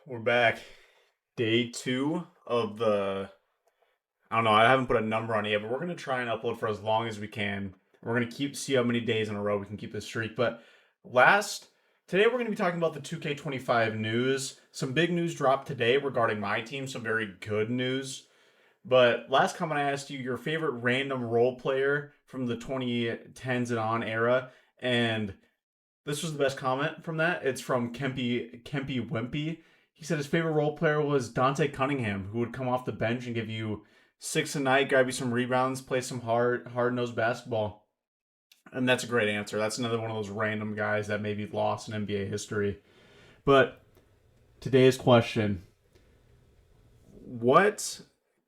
We're back. Day two of I don't know, I haven't put a number on it yet, but we're gonna try and upload for as long as we can. We're gonna see how many days in a row we can keep this streak. But last today we're gonna be talking about the 2K25 news. Some big news dropped today regarding my team, some very good news. But last comment I asked you your favorite random role player from the 2010s and on era, and this was the best comment from that. It's from Kempy Wimpy. He said his favorite role player was Dante Cunningham, who would come off the bench and give you six a night, grab you some rebounds, play some hard nosed basketball. And that's a great answer. That's another one of those random guys that maybe lost in NBA history. But today's question: what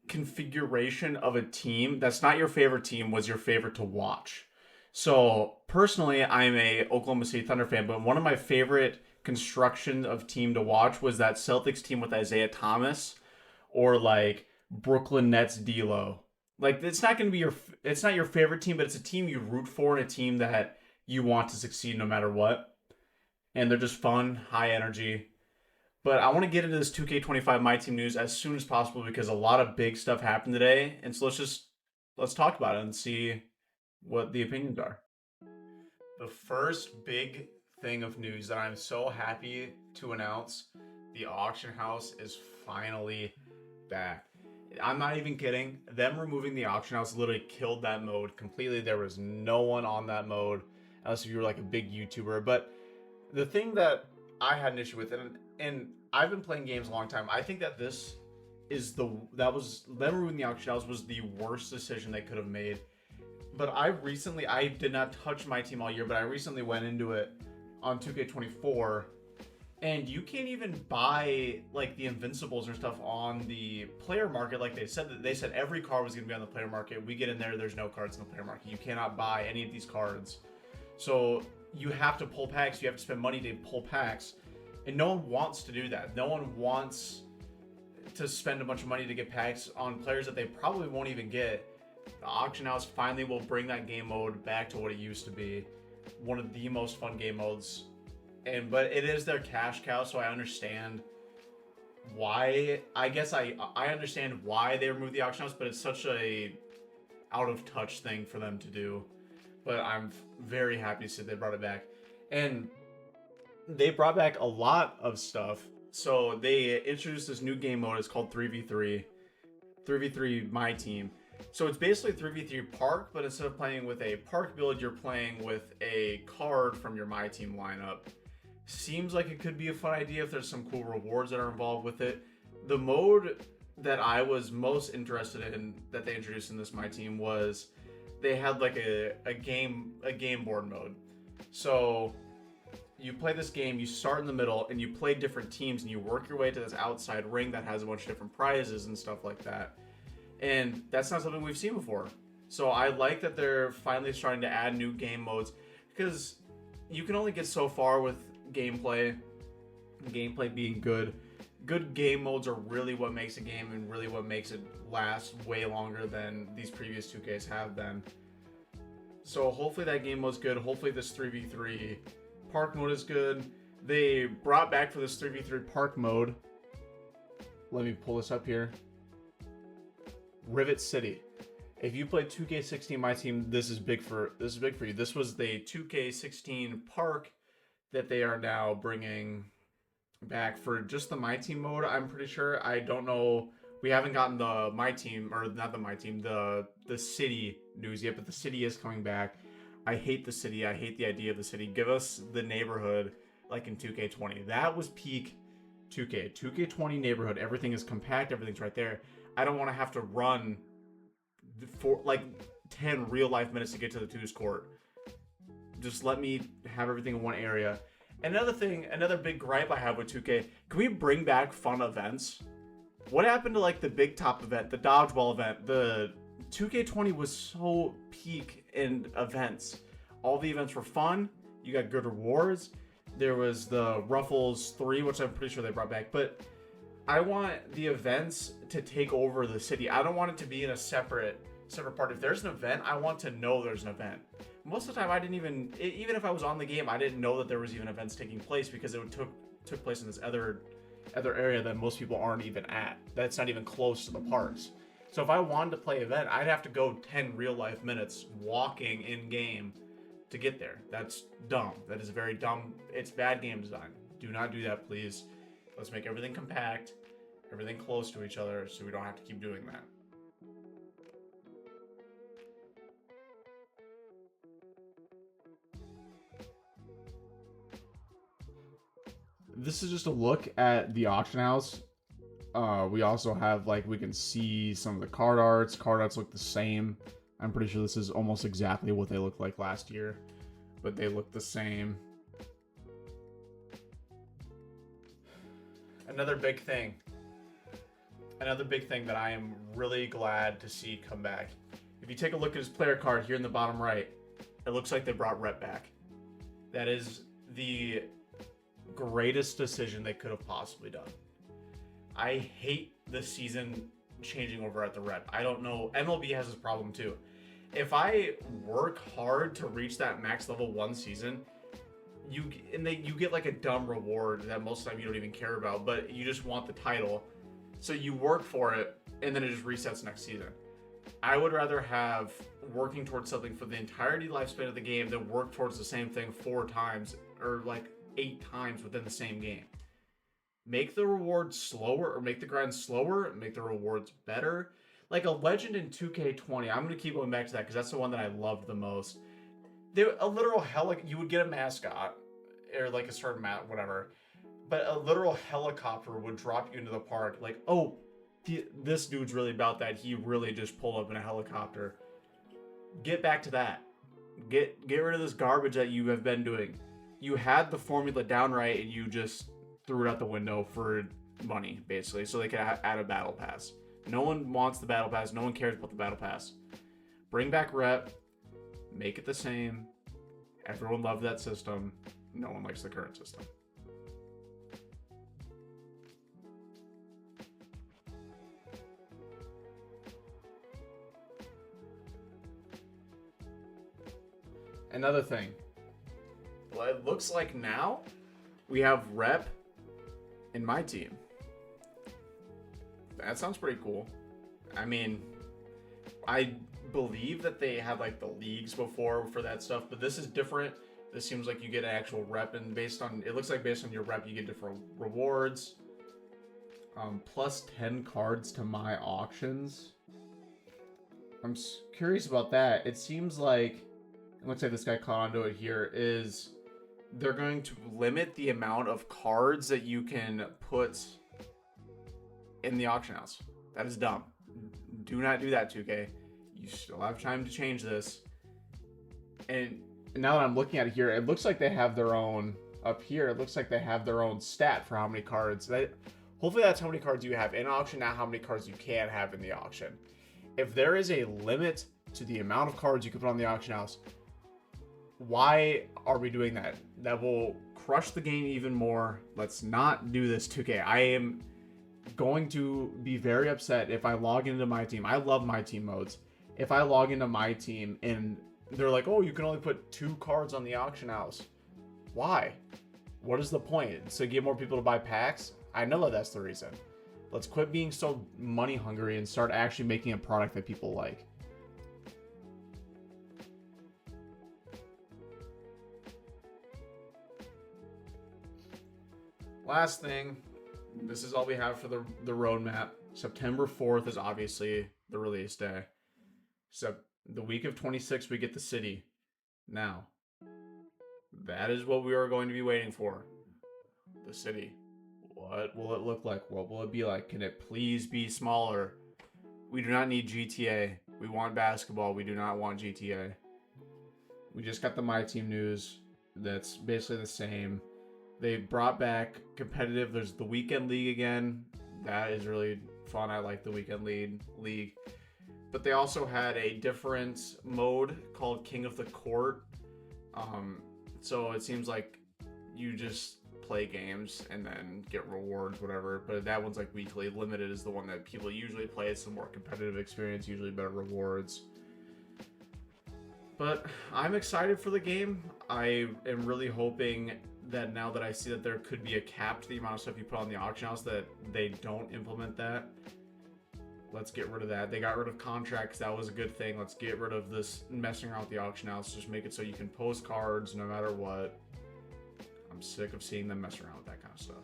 configuration of a team that's not your favorite team was your favorite to watch? So personally, I'm a Oklahoma City Thunder fan, but one of my favorite construction of team to watch was that Celtics team with Isaiah Thomas or like Brooklyn Nets D'Lo. Like it's not your favorite team, but it's a team you root for and a team that you want to succeed no matter what. And they're just fun, high energy. But I want to get into this 2K25 My Team news as soon as possible because a lot of big stuff happened today, and so let's talk about it and see what the opinions are. The first big thing of news that I'm so happy to announce, the auction house is finally back. I'm not even kidding. Them removing the auction house literally killed that mode completely. There was no one on that mode unless you were like a big YouTuber. But the thing that I had an issue with, and I've been playing games a long time. I think that this is that was them removing the auction house was the worst decision they could have made. But I did not touch my team all year, but I recently went into it on 2K24, and you can't even buy like the invincibles or stuff on the player market. Like they said every card was gonna be on the player market. We get in there's no cards in the player market. You cannot buy any of these cards. So you have to pull packs. You have to spend money to pull packs, and no one wants to do that. No one wants to spend a bunch of money to get packs on players that they probably won't even get. The auction house finally will bring that game mode back to what it used to be, one of the most fun game modes. But it is their cash cow, so I understand why. I understand why they removed the auction house, but it's such a out of touch thing for them to do. But I'm very happy to see they brought it back, and they brought back a lot of stuff. So they introduced this new game mode. It's called 3v3, 3v3 My Team. So it's basically 3v3 Park, but instead of playing with a Park build, you're playing with a card from your My Team lineup. Seems like it could be a fun idea if there's some cool rewards that are involved with it. The mode that I was most interested in that they introduced in this My Team was they had like a game board mode. So you play this game, you start in the middle, and you play different teams, and you work your way to this outside ring that has a bunch of different prizes and stuff like that. And that's not something we've seen before. So I like that they're finally starting to add new game modes because you can only get so far with gameplay being good. Good game modes are really what makes a game and really what makes it last way longer than these previous 2Ks have been. So hopefully that game mode's good. Hopefully this 3v3 Park mode is good. They brought back for this 3v3 Park mode. Let me pull this up here. Rivet City. If you played 2K16 My Team, this is big for you. This was the 2K16 Park that they are now bringing back for just the My Team mode. I'm pretty sure. I don't know. We haven't gotten the My Team, or not the My Team, the city news yet, but the city is coming back. I hate the city. I hate the idea of the city. Give us the neighborhood like in 2K20. That was peak 2K. 2K20 neighborhood. Everything is compact. Everything's right there. I don't want to have to run for like 10 real life minutes to get to the twos court. Just let me have everything in one area. Another big gripe I have with 2K, can we bring back fun events? What happened to like the big top event, the dodgeball event? The 2K20 was so peak in events. All the events were fun. You got good rewards. There was the Ruffles 3, which I'm pretty sure they brought back, but I want the events to take over the city. I don't want it to be in a separate part. If there's an event, I want to know there's an event. Most of the time, I didn't even if I was on the game, I didn't know that there was even events taking place because it took place in this other other area that most people aren't even at. That's not even close to the parks. So if I wanted to play event, I'd have to go 10 real life minutes walking in game to get there. That's dumb. That is very dumb. It's bad game design. Do not do that, please. Let's make everything compact, everything close to each other, so we don't have to keep doing that. This is just a look at the auction house. We also have, like, we can see some of the card arts. Card arts look the same. I'm pretty sure this is almost exactly what they looked like last year, but they look the same. Another big thing that I am really glad to see come back. If you take a look at his player card here in the bottom right, it looks like they brought Rep back. That is the greatest decision they could have possibly done. I hate the season changing over at the Rep. I don't know. MLB has this problem too. If I work hard to reach that max level 1 season, you get like a dumb reward that most of the time you don't even care about, but you just want the title. So you work for it, and then it just resets next season. I would rather have working towards something for the entirety lifespan of the game than work towards the same thing 4 times or like 8 times within the same game. Make the rewards slower, or make the grind slower, make the rewards better. Like a legend in 2K20, I'm going to keep going back to that because that's the one that I loved the most. A literal you would get a mascot, or like a certain mat, whatever, but a literal helicopter would drop you into the park. Like, oh, this dude's really about that. He really just pulled up in a helicopter. Get back to that. Get rid of this garbage that you have been doing. You had the formula down right, and you just threw it out the window for money, basically, so they could add a battle pass. No one wants the battle pass. No one cares about the battle pass. Bring back Rep. Make it the same. Everyone loved that system. No one likes the current system. Another thing. Well, it looks like now we have Rep in my team. That sounds pretty cool. I mean, I believe that they had like the leagues before for that stuff, but this is different. This seems like you get an actual Rep, and it looks like based on your Rep, you get different rewards. Plus 10 cards to my auctions. I'm curious about that. It seems like, it looks like this guy caught onto it here, is they're going to limit the amount of cards that you can put in the auction house. That is dumb. Do not do that, 2K. You still have time to change this. And now that I'm looking at it here, it looks like they have their own, up here, it looks like they have their own stat for how many cards. Hopefully that's how many cards you have in auction, not how many cards you can have in the auction. If there is a limit to the amount of cards you can put on the auction house, why are we doing that? That will crush the game even more. Let's not do this, 2K. I am going to be very upset if I log into my team. I love my team modes. If I log into my team and they're like, oh, you can only put 2 cards on the auction house. Why? What is the point? To get more people to buy packs? I know that that's the reason. Let's quit being so money hungry and start actually making a product that people like. Last thing, this is all we have for the roadmap. September 4th is obviously the release day. So the week of 26th, we get the city. Now, that is what we are going to be waiting for. The city. What will it look like? What will it be like? Can it please be smaller? We do not need GTA. We want basketball. We do not want GTA. We just got the My Team news. That's basically the same. They brought back competitive. There's the Weekend League again. That is really fun. I like the Weekend League. But they also had a different mode called King of the Court. So it seems like you just play games and then get rewards, whatever. But that one's like weekly. Limited is the one that people usually play. It's a more competitive experience, usually better rewards. But I'm excited for the game. I am really hoping that now that I see that there could be a cap to the amount of stuff you put on the auction house, that they don't implement that. Let's get rid of that. They got rid of contracts. That was a good thing. Let's get rid of this messing around with the auction house. Just make it so you can post cards no matter what. I'm sick of seeing them mess around with that kind of stuff.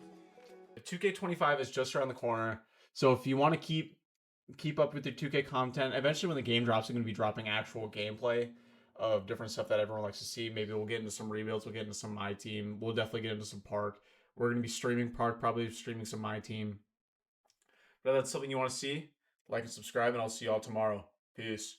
2K25 is just around the corner. So if you want to keep up with your 2K content, eventually when the game drops, I'm going to be dropping actual gameplay of different stuff that everyone likes to see. Maybe we'll get into some rebuilds. We'll get into some My Team. We'll definitely get into some Park. We're going to be streaming Park, probably streaming some My Team. But if that's something you want to see, like and subscribe, and I'll see y'all tomorrow. Peace.